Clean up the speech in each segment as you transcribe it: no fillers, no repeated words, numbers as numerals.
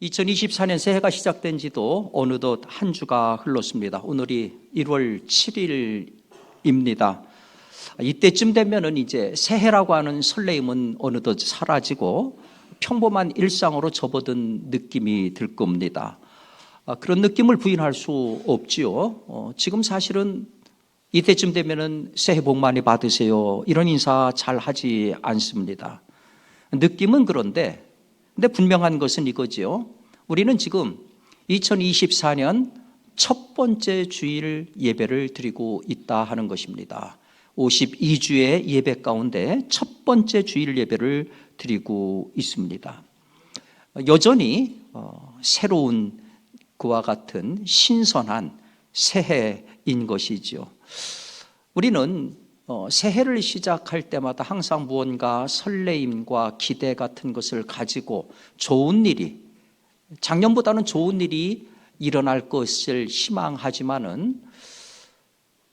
2024년 새해가 시작된 지도 어느덧 한 주가 흘렀습니다. 오늘이 1월 7일입니다. 이때쯤 되면은 이제 새해라고 하는 설레임은 어느덧 사라지고 평범한 일상으로 접어든 느낌이 들 겁니다. 그런 느낌을 부인할 수 없지요. 지금 사실은 이때쯤 되면은 새해 복 많이 받으세요, 이런 인사 잘 하지 않습니다. 느낌은 그런데 근데 분명한 것은 이거지요. 우리는 지금 2024년 첫 번째 주일 예배를 드리고 있다 하는 것입니다. 52주의 예배 가운데 첫 번째 주일 예배를 드리고 있습니다. 여전히 새로운 그와 같은 신선한 새해인 것이죠. 우리는 새해를 시작할 때마다 항상 무언가 설레임과 기대 같은 것을 가지고 좋은 일이, 작년보다는 좋은 일이 일어날 것을 희망하지만은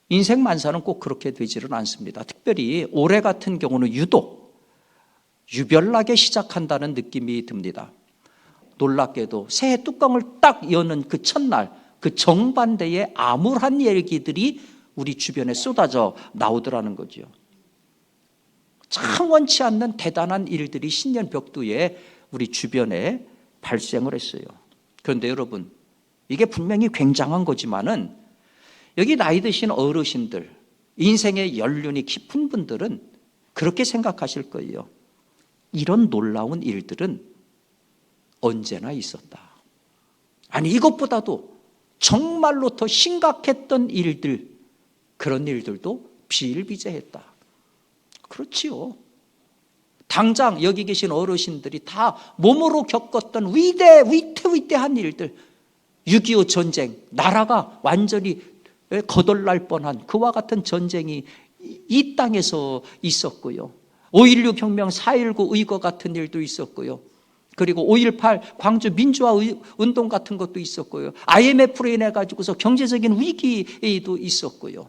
인생 만사는 꼭 그렇게 되지는 않습니다. 특별히 올해 같은 경우는 유독 유별나게 시작한다는 느낌이 듭니다. 놀랍게도 새해 뚜껑을 딱 여는 그 첫날, 그 정반대의 암울한 얘기들이 우리 주변에 쏟아져 나오더라는 거죠. 참 원치 않는 대단한 일들이 신년 벽두에 우리 주변에 발생을 했어요. 그런데 여러분, 이게 분명히 굉장한 거지만은 여기 나이 드신 어르신들, 인생의 연륜이 깊은 분들은 그렇게 생각하실 거예요. 이런 놀라운 일들은 언제나 있었다. 아니, 이것보다도 정말로 더 심각했던 일들, 그런 일들도 비일비재했다. 그렇지요. 당장 여기 계신 어르신들이 다 몸으로 겪었던 위대한 일들, 6.25 전쟁, 나라가 완전히 거덜날 뻔한 그와 같은 전쟁이 이 땅에서 있었고요. 5.16 혁명, 4.19 의거 같은 일도 있었고요. 그리고 5.18 광주 민주화 운동 같은 것도 있었고요. IMF로 인해 가지고서 경제적인 위기도 있었고요.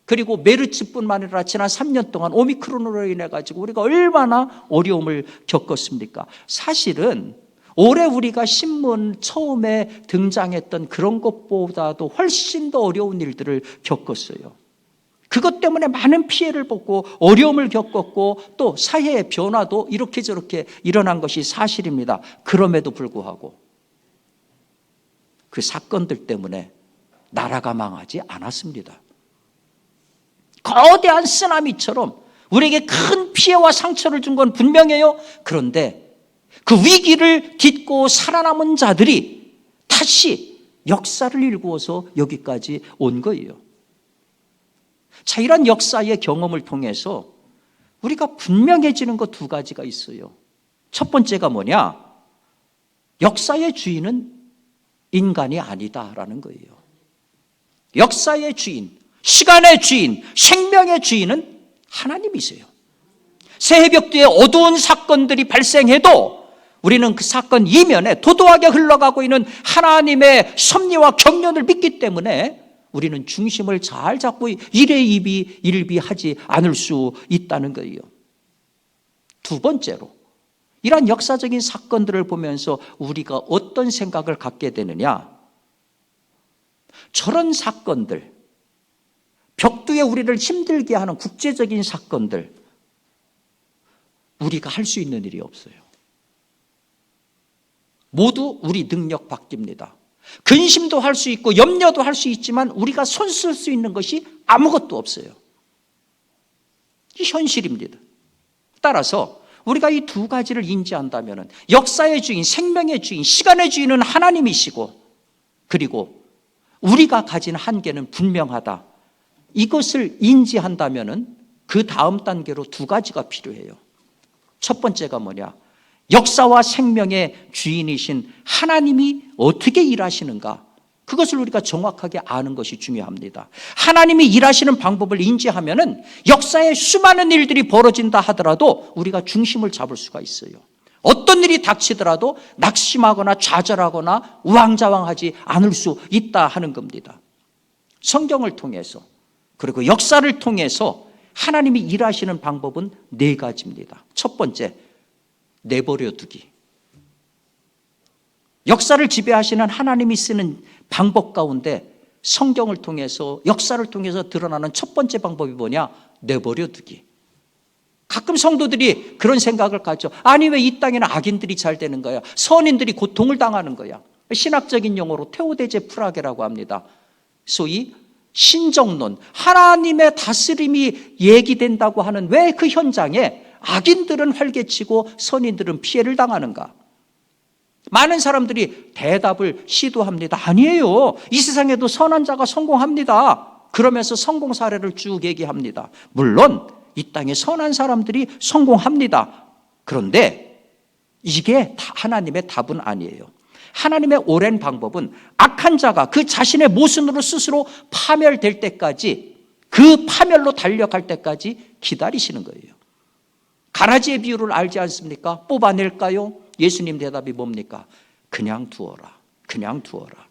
그리고 메르츠뿐만 아니라 지난 3년 동안 오미크론으로 인해 가지고 우리가 얼마나 어려움을 겪었습니까? 사실은 올해 우리가 신문 처음에 등장했던 그런 것보다도 훨씬 더 어려운 일들을 겪었어요. 그것 때문에 많은 피해를 보고 어려움을 겪었고 또 사회의 변화도 이렇게 저렇게 일어난 것이 사실입니다. 그럼에도 불구하고 그 사건들 때문에 나라가 망하지 않았습니다. 거대한 쓰나미처럼 우리에게 큰 피해와 상처를 준 건 분명해요. 그런데 그 위기를 딛고 살아남은 자들이 다시 역사를 일구어서 여기까지 온 거예요. 자, 이런 역사의 경험을 통해서 우리가 분명해지는 것 두 가지가 있어요. 첫 번째가 뭐냐? 역사의 주인은 인간이 아니다라는 거예요. 역사의 주인, 시간의 주인, 생명의 주인은 하나님이세요. 새해 벽두에 어두운 사건들이 발생해도 우리는 그 사건 이면에 도도하게 흘러가고 있는 하나님의 섭리와 경륜을 믿기 때문에 우리는 중심을 잘 잡고 일비하지 않을 수 있다는 거예요. 두 번째로, 이러한 역사적인 사건들을 보면서 우리가 어떤 생각을 갖게 되느냐? 저런 사건들, 벽두에 우리를 힘들게 하는 국제적인 사건들, 우리가 할 수 있는 일이 없어요. 모두 우리 능력 밖입니다. 근심도 할 수 있고 염려도 할 수 있지만 우리가 손 쓸 수 있는 것이 아무것도 없어요. 이 현실입니다. 따라서 우리가 이 두 가지를 인지한다면 역사의 주인, 생명의 주인, 시간의 주인은 하나님이시고 그리고 우리가 가진 한계는 분명하다. 이것을 인지한다면 그 다음 단계로 두 가지가 필요해요. 첫 번째가 뭐냐? 역사와 생명의 주인이신 하나님이 어떻게 일하시는가? 그것을 우리가 정확하게 아는 것이 중요합니다. 하나님이 일하시는 방법을 인지하면은 역사에 수많은 일들이 벌어진다 하더라도 우리가 중심을 잡을 수가 있어요. 어떤 일이 닥치더라도 낙심하거나 좌절하거나 우왕좌왕하지 않을 수 있다 하는 겁니다. 성경을 통해서 그리고 역사를 통해서 하나님이 일하시는 방법은 네 가지입니다. 첫 번째, 내버려 두기. 역사를 지배하시는 하나님이 쓰는 방법 가운데 성경을 통해서, 역사를 통해서 드러나는 첫 번째 방법이 뭐냐? 내버려 두기. 가끔 성도들이 그런 생각을 갖죠. 아니, 왜 이 땅에는 악인들이 잘 되는 거야? 선인들이 고통을 당하는 거야. 신학적인 용어로 테오데제 프라게라고 합니다. 소위 신정론, 하나님의 다스림이 얘기된다고 하는 왜 그 현장에 악인들은 활개치고 선인들은 피해를 당하는가? 많은 사람들이 대답을 시도합니다. 아니에요. 이 세상에도 선한 자가 성공합니다. 그러면서 성공 사례를 쭉 얘기합니다. 물론 이 땅에 선한 사람들이 성공합니다. 그런데 이게 하나님의 답은 아니에요. 하나님의 오랜 방법은 악한 자가 그 자신의 모순으로 스스로 파멸될 때까지, 그 파멸로 달려갈 때까지 기다리시는 거예요. 가라지의 비유를 알지 않습니까? 뽑아낼까요? 예수님 대답이 뭡니까? 그냥 두어라. 그냥 두어라.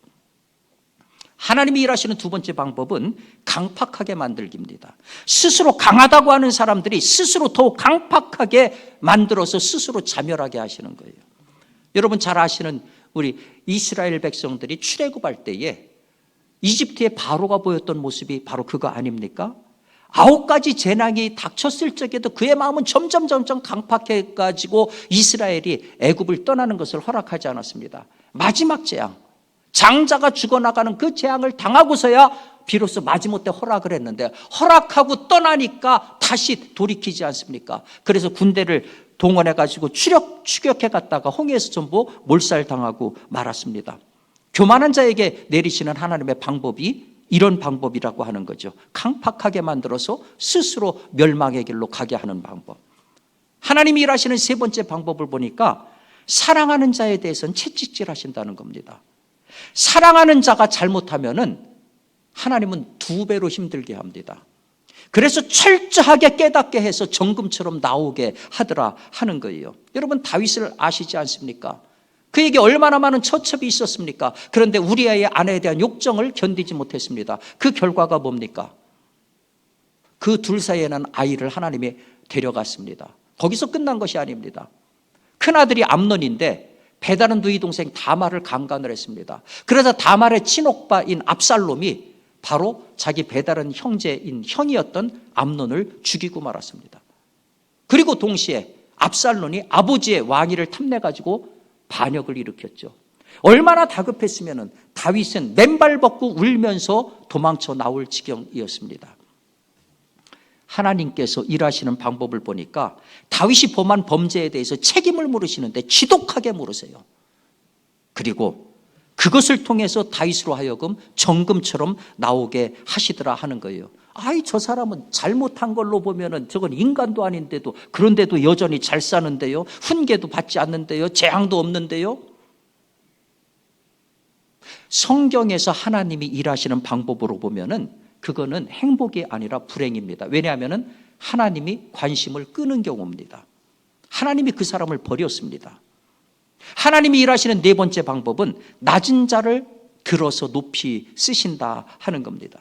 하나님이 일하시는 두 번째 방법은 강팍하게 만들기입니다. 스스로 강하다고 하는 사람들이 스스로 더 강팍하게 만들어서 스스로 자멸하게 하시는 거예요. 여러분 잘 아시는 우리 이스라엘 백성들이 출애굽할 때에 이집트의 바로가 보였던 모습이 바로 그거 아닙니까? 9가지 재난이 닥쳤을 적에도 그의 마음은 점점 강팍해가지고 이스라엘이 애굽을 떠나는 것을 허락하지 않았습니다. 마지막 재앙, 장자가 죽어나가는 그 재앙을 당하고서야 비로소 마지못해 허락을 했는데, 허락하고 떠나니까 다시 돌이키지 않습니까? 그래서 군대를 동원해가지고 추격해 갔다가 홍해에서 전부 몰살당하고 말았습니다. 교만한 자에게 내리시는 하나님의 방법이 이런 방법이라고 하는 거죠. 강팍하게 만들어서 스스로 멸망의 길로 가게 하는 방법. 하나님이 일하시는 세 번째 방법을 보니까 사랑하는 자에 대해서는 채찍질 하신다는 겁니다. 사랑하는 자가 잘못하면은 하나님은 2배로 힘들게 합니다. 그래서 철저하게 깨닫게 해서 정금처럼 나오게 하더라 하는 거예요. 여러분 다윗을 아시지 않습니까? 그에게 얼마나 많은 처첩이 있었습니까? 그런데 우리아의 아내에 대한 욕정을 견디지 못했습니다. 그 결과가 뭡니까? 그 둘 사이에 난 아이를 하나님이 데려갔습니다. 거기서 끝난 것이 아닙니다. 큰아들이 암논인데 베다른 누이 동생 다말을 강간을 했습니다. 그러자 다말의 친오빠인 압살롬이 바로 자기 배다른 형제인 형이었던 암논을 죽이고 말았습니다. 그리고 동시에 압살롬이 아버지의 왕위를 탐내가지고 반역을 일으켰죠. 얼마나 다급했으면 다윗은 맨발 벗고 울면서 도망쳐 나올 지경이었습니다. 하나님께서 일하시는 방법을 보니까 다윗이 범한 범죄에 대해서 책임을 물으시는데 지독하게 물으세요. 그리고 그것을 통해서 다윗으로 하여금 정금처럼 나오게 하시더라 하는 거예요. 아이, 저 사람은 잘못한 걸로 보면은 저건 인간도 아닌데도, 그런데도 여전히 잘 사는데요, 훈계도 받지 않는데요, 재앙도 없는데요. 성경에서 하나님이 일하시는 방법으로 보면은 그거는 행복이 아니라 불행입니다. 왜냐하면은 하나님이 관심을 끄는 경우입니다. 하나님이 그 사람을 버렸습니다. 하나님이 일하시는 네 번째 방법은 낮은 자를 들어서 높이 쓰신다 하는 겁니다.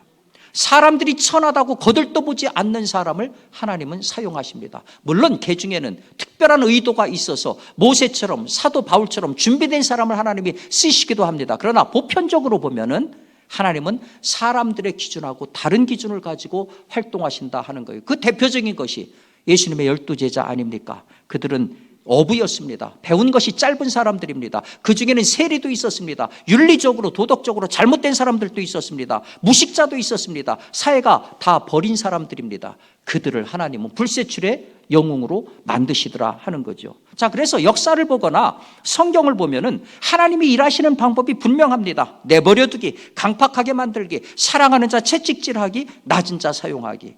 사람들이 천하다고 거들떠보지 않는 사람을 하나님은 사용하십니다. 물론 그 중에는 특별한 의도가 있어서 모세처럼 사도 바울처럼 준비된 사람을 하나님이 쓰시기도 합니다. 그러나 보편적으로 보면은 하나님은 사람들의 기준하고 다른 기준을 가지고 활동하신다 하는 거예요. 그 대표적인 것이 예수님의 12제자 아닙니까? 그들은 어부였습니다. 배운 것이 짧은 사람들입니다. 그 중에는 세리도 있었습니다. 윤리적으로 도덕적으로 잘못된 사람들도 있었습니다. 무식자도 있었습니다. 사회가 다 버린 사람들입니다. 그들을 하나님은 불세출의 영웅으로 만드시더라 하는 거죠. 자, 그래서 역사를 보거나 성경을 보면은 하나님이 일하시는 방법이 분명합니다. 내버려두기, 강팍하게 만들기, 사랑하는 자 채찍질하기, 낮은 자 사용하기.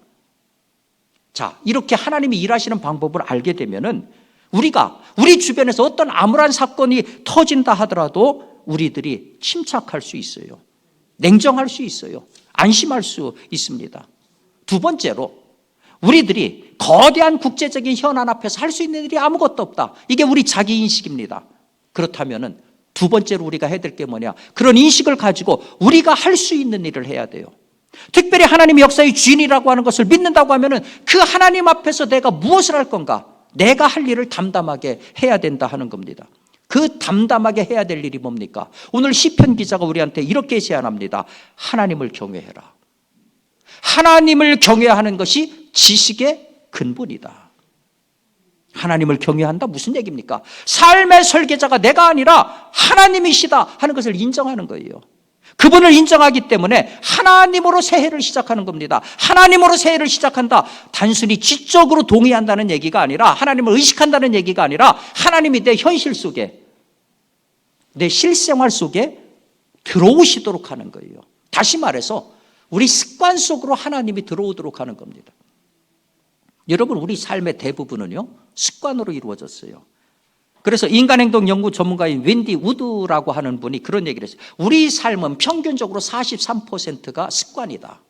자, 이렇게 하나님이 일하시는 방법을 알게 되면은 우리가 우리 주변에서 어떤 암울한 사건이 터진다 하더라도 우리들이 침착할 수 있어요. 냉정할 수 있어요. 안심할 수 있습니다. 두 번째로 우리들이 거대한 국제적인 현안 앞에서 할 수 있는 일이 아무것도 없다. 이게 우리 자기 인식입니다. 그렇다면은 두 번째로 우리가 해야 될 게 뭐냐? 그런 인식을 가지고 우리가 할 수 있는 일을 해야 돼요. 특별히 하나님이 역사의 주인이라고 하는 것을 믿는다고 하면은 그 하나님 앞에서 내가 무엇을 할 건가? 내가 할 일을 담담하게 해야 된다 하는 겁니다. 그 담담하게 해야 될 일이 뭡니까? 오늘 시편 기자가 우리한테 이렇게 제안합니다. 하나님을 경외해라. 하나님을 경외하는 것이 지식의 근본이다. 하나님을 경외한다 무슨 얘기입니까? 삶의 설계자가 내가 아니라 하나님이시다 하는 것을 인정하는 거예요. 그분을 인정하기 때문에 하나님으로 새해를 시작하는 겁니다. 하나님으로 새해를 시작한다. 단순히 지적으로 동의한다는 얘기가 아니라, 하나님을 의식한다는 얘기가 아니라, 하나님이 내 현실 속에, 내 실생활 속에 들어오시도록 하는 거예요. 다시 말해서 우리 습관 속으로 하나님이 들어오도록 하는 겁니다. 여러분, 우리 삶의 대부분은요, 습관으로 이루어졌어요. 그래서 인간행동 연구 전문가인 웬디 우드라고 하는 분이 그런 얘기를 했어요. 우리 삶은 평균적으로 43%가 습관이다.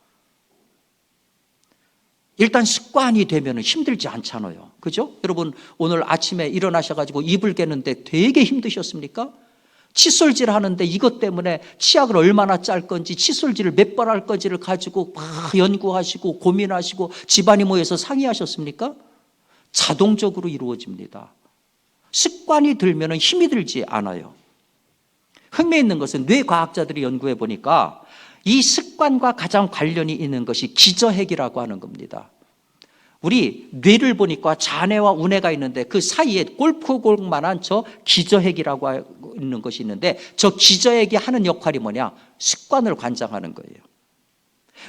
일단 습관이 되면 힘들지 않잖아요. 그죠? 여러분, 오늘 아침에 일어나셔가지고 이불 개는데 되게 힘드셨습니까? 칫솔질 하는데 이것 때문에 치약을 얼마나 짤 건지, 칫솔질을 몇 번 할 건지를 가지고 막 연구하시고 고민하시고 집안이 모여서 상의하셨습니까? 자동적으로 이루어집니다. 습관이 들면 힘이 들지 않아요. 흥미있는 것은 뇌과학자들이 연구해 보니까 이 습관과 가장 관련이 있는 것이 기저핵이라고 하는 겁니다. 우리 뇌를 보니까 자뇌와 우뇌가 있는데 그 사이에 골프공만한 저 기저핵이라고 하고 있는 것이 있는데, 저 기저핵이 하는 역할이 뭐냐? 습관을 관장하는 거예요.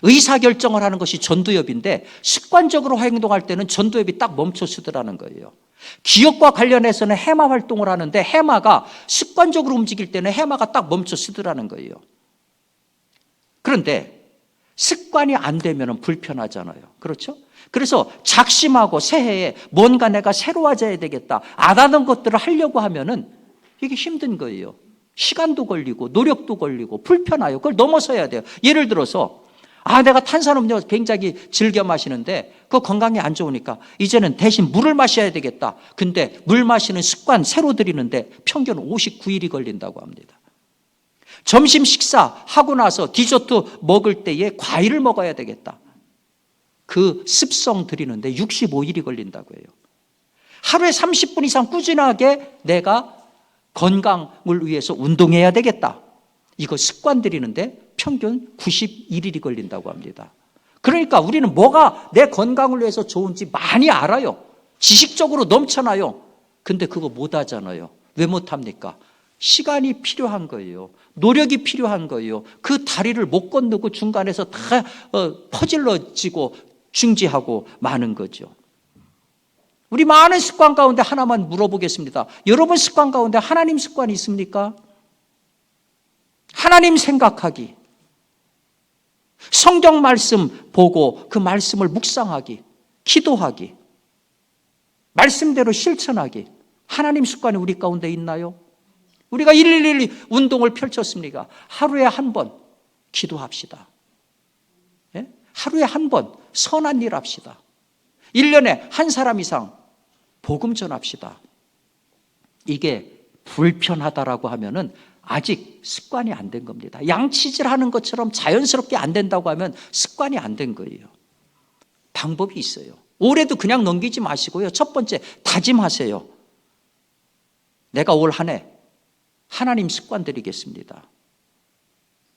의사결정을 하는 것이 전두엽인데 습관적으로 행동할 때는 전두엽이 딱 멈춰 서더라는 거예요. 기억과 관련해서는 해마 활동을 하는데 해마가 습관적으로 움직일 때는 해마가 딱 멈춰 서더라는 거예요. 그런데 습관이 안 되면 불편하잖아요. 그렇죠? 그래서 작심하고 새해에 뭔가 내가 새로워져야 되겠다, 안 하던 것들을 하려고 하면은 이게 힘든 거예요. 시간도 걸리고 노력도 걸리고 불편해요. 그걸 넘어서야 돼요. 예를 들어서 내가 탄산음료 굉장히 즐겨 마시는데 그거 건강에 안 좋으니까 이제는 대신 물을 마셔야 되겠다. 근데 물 마시는 습관 새로 들이는데 평균 59일이 걸린다고 합니다. 점심 식사하고 나서 디저트 먹을 때에 과일을 먹어야 되겠다. 그 습성 들이는데 65일이 걸린다고 해요. 하루에 30분 이상 꾸준하게 내가 건강을 위해서 운동해야 되겠다. 이거 습관 들이는데 평균 91일이 걸린다고 합니다. 그러니까 우리는 뭐가 내 건강을 위해서 좋은지 많이 알아요. 지식적으로 넘쳐나요. 근데 그거 못 하잖아요. 왜 못 합니까? 시간이 필요한 거예요. 노력이 필요한 거예요. 그 다리를 못 건너고 중간에서 다 퍼질러지고 중지하고 마는 거죠. 우리 많은 습관 가운데 하나만 물어보겠습니다. 여러분 습관 가운데 하나님 습관이 있습니까? 하나님 생각하기, 성경 말씀 보고 그 말씀을 묵상하기, 기도하기, 말씀대로 실천하기, 하나님 습관이 우리 가운데 있나요? 우리가 111 운동을 펼쳤습니까? 하루에 한 번 기도합시다. 예? 하루에 한 번 선한 일 합시다. 1년에 한 사람 이상 복음 전합시다. 이게 불편하다라고 하면은 아직 습관이 안 된 겁니다. 양치질 하는 것처럼 자연스럽게 안 된다고 하면 습관이 안 된 거예요. 방법이 있어요. 올해도 그냥 넘기지 마시고요. 첫 번째, 다짐하세요. 내가 올 한 해 하나님 습관 들이겠습니다.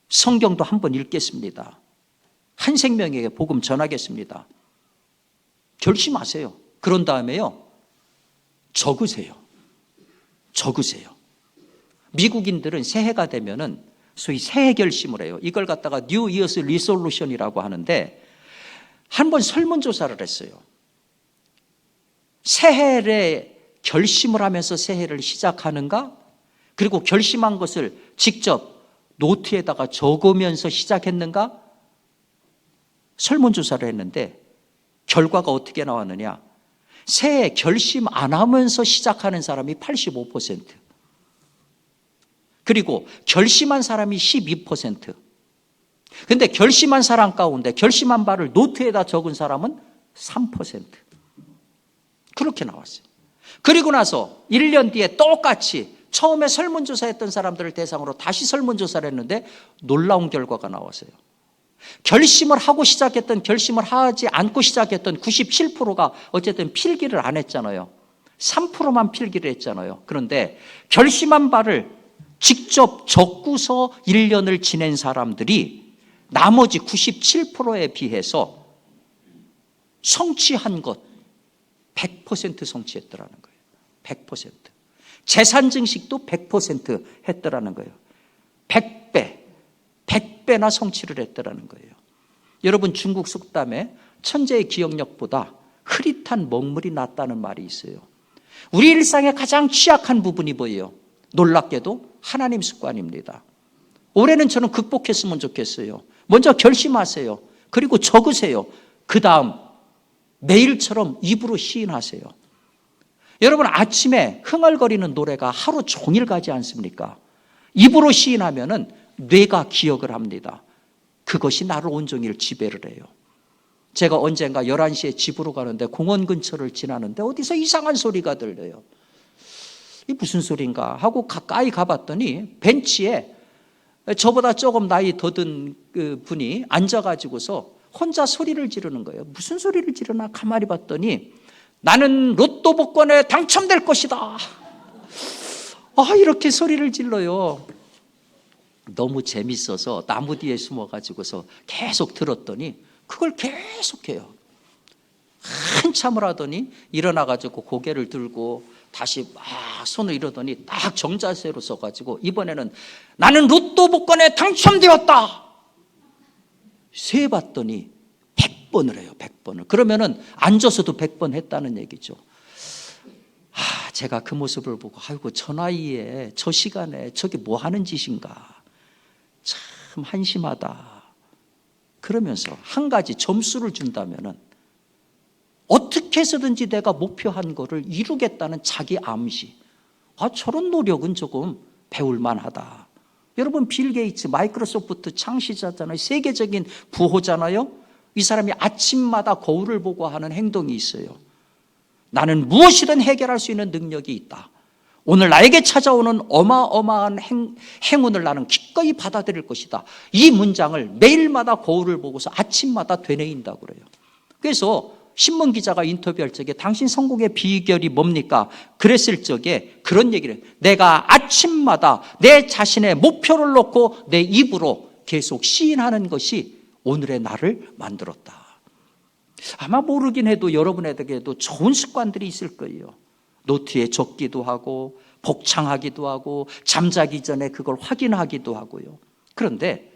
성경도 한번 읽겠습니다. 한 생명에게 복음 전하겠습니다. 결심하세요. 그런 다음에요, 적으세요. 미국인들은 새해가 되면은 소위 새해 결심을 해요. 이걸 갖다가 New Year's Resolution이라고 하는데, 한번 설문조사를 했어요. 새해에 결심을 하면서 새해를 시작하는가? 그리고 결심한 것을 직접 노트에다가 적으면서 시작했는가? 설문조사를 했는데 결과가 어떻게 나왔느냐? 새해 결심 안 하면서 시작하는 사람이 85%, 그리고 결심한 사람이 12%. 근데 결심한 사람 가운데 결심한 바를 노트에다 적은 사람은 3%. 그렇게 나왔어요. 그리고 나서 1년 뒤에 똑같이 처음에 설문조사했던 사람들을 대상으로 다시 설문조사를 했는데 놀라운 결과가 나왔어요. 결심을 하고 시작했던, 결심을 하지 않고 시작했던 97%가 어쨌든 필기를 안 했잖아요. 3%만 필기를 했잖아요. 그런데 결심한 바를 직접 적고서 1년을 지낸 사람들이 나머지 97%에 비해서 성취한 것 100% 성취했더라는 거예요. 100%. 재산 증식도 100% 했더라는 거예요. 100배나 성취를 했더라는 거예요. 여러분, 중국 속담에 천재의 기억력보다 흐릿한 먹물이 낫다는 말이 있어요. 우리 일상의 가장 취약한 부분이 뭐예요? 놀랍게도 하나님 습관입니다. 올해는 저는 극복했으면 좋겠어요. 먼저 결심하세요. 그리고 적으세요. 그 다음 매일처럼 입으로 시인하세요. 여러분, 아침에 흥얼거리는 노래가 하루 종일 가지 않습니까? 입으로 시인하면은 뇌가 기억을 합니다. 그것이 나를 온종일 지배를 해요. 제가 언젠가 11시에 집으로 가는데 공원 근처를 지나는데 어디서 이상한 소리가 들려요. 이 무슨 소린가 하고 가까이 가봤더니 벤치에 저보다 조금 나이 더 든 그 분이 앉아가지고서 혼자 소리를 지르는 거예요. 무슨 소리를 지르나 가만히 봤더니 나는 로또 복권에 당첨될 것이다. 이렇게 소리를 질러요. 너무 재밌어서 나무 뒤에 숨어가지고서 계속 들었더니 그걸 계속해요. 한참을 하더니 일어나가지고 고개를 들고 다시 막 손을 이러더니 딱 정자세로 서가지고 이번에는 나는 로또 복권에 당첨되었다. 세봤더니 100번을 해요. 100번을. 그러면은 앉아서도 100번 했다는 얘기죠. 제가 그 모습을 보고 아이고, 저 나이에 저 시간에 저게 뭐 하는 짓인가. 참 한심하다. 그러면서 한 가지 점수를 준다면은 어떻게 해서든지 내가 목표한 거를 이루겠다는 자기 암시. 저런 노력은 조금 배울만 하다. 여러분, 빌 게이츠 마이크로소프트 창시자잖아요. 세계적인 부호잖아요. 이 사람이 아침마다 거울을 보고 하는 행동이 있어요. 나는 무엇이든 해결할 수 있는 능력이 있다. 오늘 나에게 찾아오는 어마어마한 행운을 나는 기꺼이 받아들일 것이다. 이 문장을 매일마다 거울을 보고서 아침마다 되뇌인다고 그래요. 그래서 신문 기자가 인터뷰할 적에 당신 성공의 비결이 뭡니까? 그랬을 적에 그런 얘기를 해요. 내가 아침마다 내 자신의 목표를 놓고 내 입으로 계속 시인하는 것이 오늘의 나를 만들었다. 아마 모르긴 해도 여러분에게도 좋은 습관들이 있을 거예요. 노트에 적기도 하고 복창하기도 하고 잠자기 전에 그걸 확인하기도 하고요. 그런데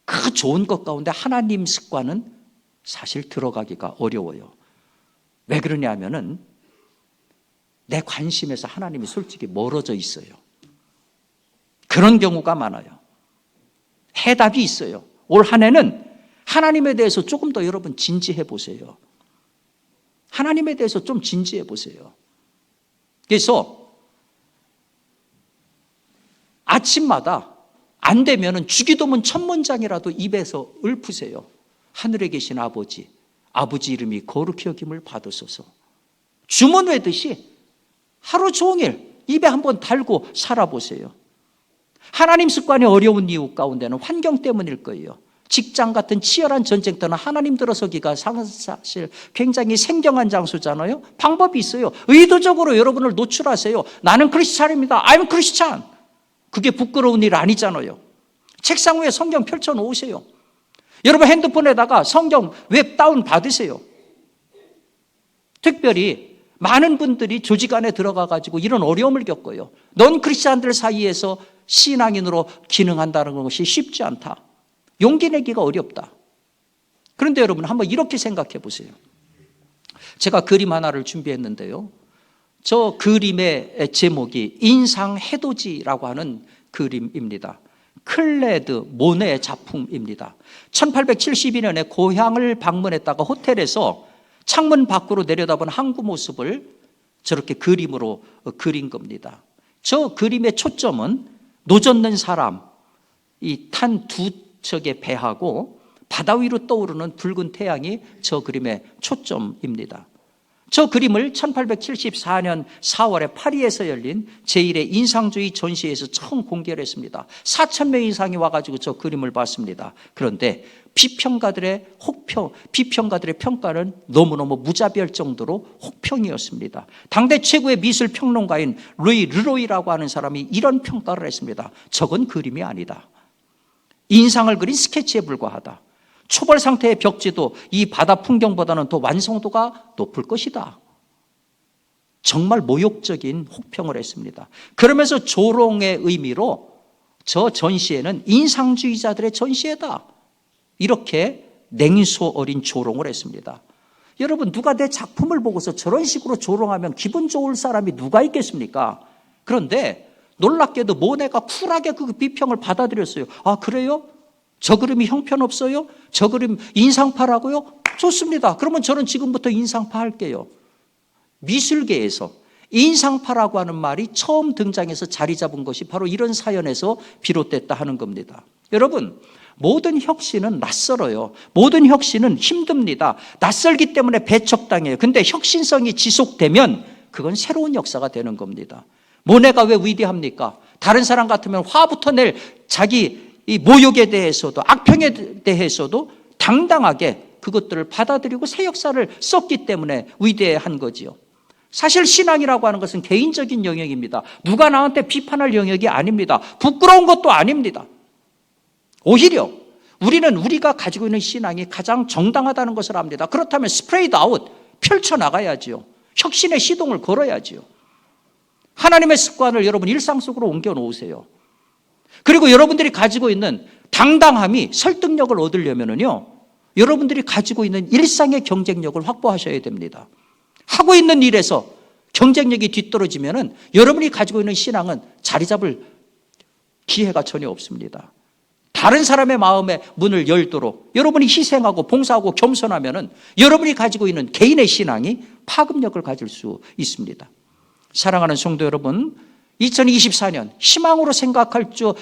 그 좋은 것 가운데 하나님 습관은 사실 들어가기가 어려워요. 왜 그러냐면은 내 관심에서 하나님이 솔직히 멀어져 있어요. 그런 경우가 많아요. 해답이 있어요. 올 한 해는 하나님에 대해서 조금 더 여러분 진지해 보세요. 하나님에 대해서 좀 진지해 보세요. 그래서 아침마다 안 되면은 주기도문 첫 문장이라도 입에서 읊으세요. 하늘에 계신 아버지, 아버지 이름이 거룩히 여김을 받으소서. 주문 외듯이 하루 종일 입에 한번 달고 살아보세요. 하나님 습관이 어려운 이유 가운데는 환경 때문일 거예요. 직장 같은 치열한 전쟁터는 하나님 들어서기가 사실 굉장히 생경한 장소잖아요. 방법이 있어요. 의도적으로 여러분을 노출하세요. 나는 크리스찬입니다. I'm 크리스찬. 그게 부끄러운 일 아니잖아요. 책상 위에 성경 펼쳐놓으세요. 여러분 핸드폰에다가 성경 웹 다운 받으세요. 특별히 많은 분들이 조직 안에 들어가가지고 이런 어려움을 겪어요. 넌 크리스찬들 사이에서 신앙인으로 기능한다는 것이 쉽지 않다. 용기 내기가 어렵다. 그런데 여러분 한번 이렇게 생각해 보세요. 제가 그림 하나를 준비했는데요. 저 그림의 제목이 인상해돋이라고 하는 그림입니다. 클레드 모네의 작품입니다. 1872년에 고향을 방문했다가 호텔에서 창문 밖으로 내려다본 항구 모습을 저렇게 그림으로 그린 겁니다. 저 그림의 초점은 노젓는 사람, 이 탄 두 척의 배하고 바다 위로 떠오르는 붉은 태양이 저 그림의 초점입니다. 저 그림을 1874년 4월에 파리에서 열린 제1회 인상주의 전시회에서 처음 공개를 했습니다. 4,000명 이상이 와가지고 저 그림을 봤습니다. 그런데 비평가들의 평가는 너무너무 무자비할 정도로 혹평이었습니다. 당대 최고의 미술 평론가인 루이 르로이라고 하는 사람이 이런 평가를 했습니다. 저건 그림이 아니다. 인상을 그린 스케치에 불과하다. 초벌 상태의 벽지도 이 바다 풍경보다는 더 완성도가 높을 것이다. 정말 모욕적인 혹평을 했습니다. 그러면서 조롱의 의미로 저 전시회는 인상주의자들의 전시회다. 이렇게 냉소 어린 조롱을 했습니다. 여러분, 누가 내 작품을 보고서 저런 식으로 조롱하면 기분 좋을 사람이 누가 있겠습니까? 그런데 놀랍게도 모네가 쿨하게 그 비평을 받아들였어요. 아, 그래요? 저 그림이 형편없어요? 저 그림 인상파라고요? 좋습니다. 그러면 저는 지금부터 인상파 할게요. 미술계에서 인상파라고 하는 말이 처음 등장해서 자리 잡은 것이 바로 이런 사연에서 비롯됐다 하는 겁니다. 여러분, 모든 혁신은 낯설어요. 모든 혁신은 힘듭니다. 낯설기 때문에 배척당해요. 근데 혁신성이 지속되면 그건 새로운 역사가 되는 겁니다. 모네가 왜 위대합니까? 다른 사람 같으면 화부터 낼 자기 이 모욕에 대해서도 악평에 대해서도 당당하게 그것들을 받아들이고 새 역사를 썼기 때문에 위대한 거지요. 사실 신앙이라고 하는 것은 개인적인 영역입니다. 누가 나한테 비판할 영역이 아닙니다. 부끄러운 것도 아닙니다. 오히려 우리는 우리가 가지고 있는 신앙이 가장 정당하다는 것을 압니다. 그렇다면 스프레이드 아웃, 펼쳐나가야지요. 혁신의 시동을 걸어야지요. 하나님의 습관을 여러분 일상 속으로 옮겨 놓으세요. 그리고 여러분들이 가지고 있는 당당함이 설득력을 얻으려면요, 여러분들이 가지고 있는 일상의 경쟁력을 확보하셔야 됩니다. 하고 있는 일에서 경쟁력이 뒤떨어지면은 여러분이 가지고 있는 신앙은 자리 잡을 기회가 전혀 없습니다. 다른 사람의 마음에 문을 열도록 여러분이 희생하고 봉사하고 겸손하면은 여러분이 가지고 있는 개인의 신앙이 파급력을 가질 수 있습니다. 사랑하는 성도 여러분, 2024년 희망으로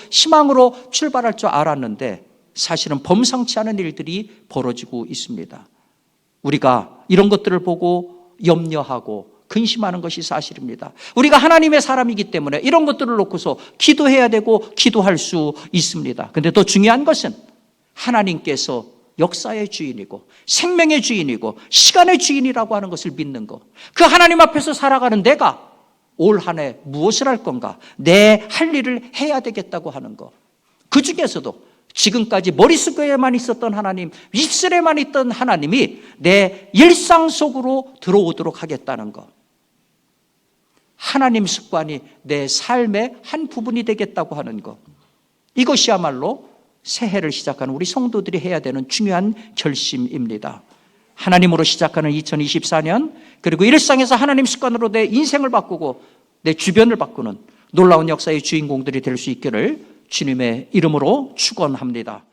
희망으로 출발할 줄 알았는데 사실은 범상치 않은 일들이 벌어지고 있습니다. 우리가 이런 것들을 보고 염려하고 근심하는 것이 사실입니다. 우리가 하나님의 사람이기 때문에 이런 것들을 놓고서 기도해야 되고 기도할 수 있습니다. 그런데 더 중요한 것은 하나님께서 역사의 주인이고 생명의 주인이고 시간의 주인이라고 하는 것을 믿는 것. 그 하나님 앞에서 살아가는 내가 올 한 해 무엇을 할 건가? 내 할 일을 해야 되겠다고 하는 것. 그 중에서도 지금까지 머릿속에만 있었던 하나님, 입술에만 있던 하나님이 내 일상 속으로 들어오도록 하겠다는 것. 하나님 습관이 내 삶의 한 부분이 되겠다고 하는 것. 이것이야말로 새해를 시작하는 우리 성도들이 해야 되는 중요한 결심입니다. 하나님으로 시작하는 2024년, 그리고 일상에서 하나님 습관으로 내 인생을 바꾸고 내 주변을 바꾸는 놀라운 역사의 주인공들이 될 수 있기를 주님의 이름으로 축원합니다.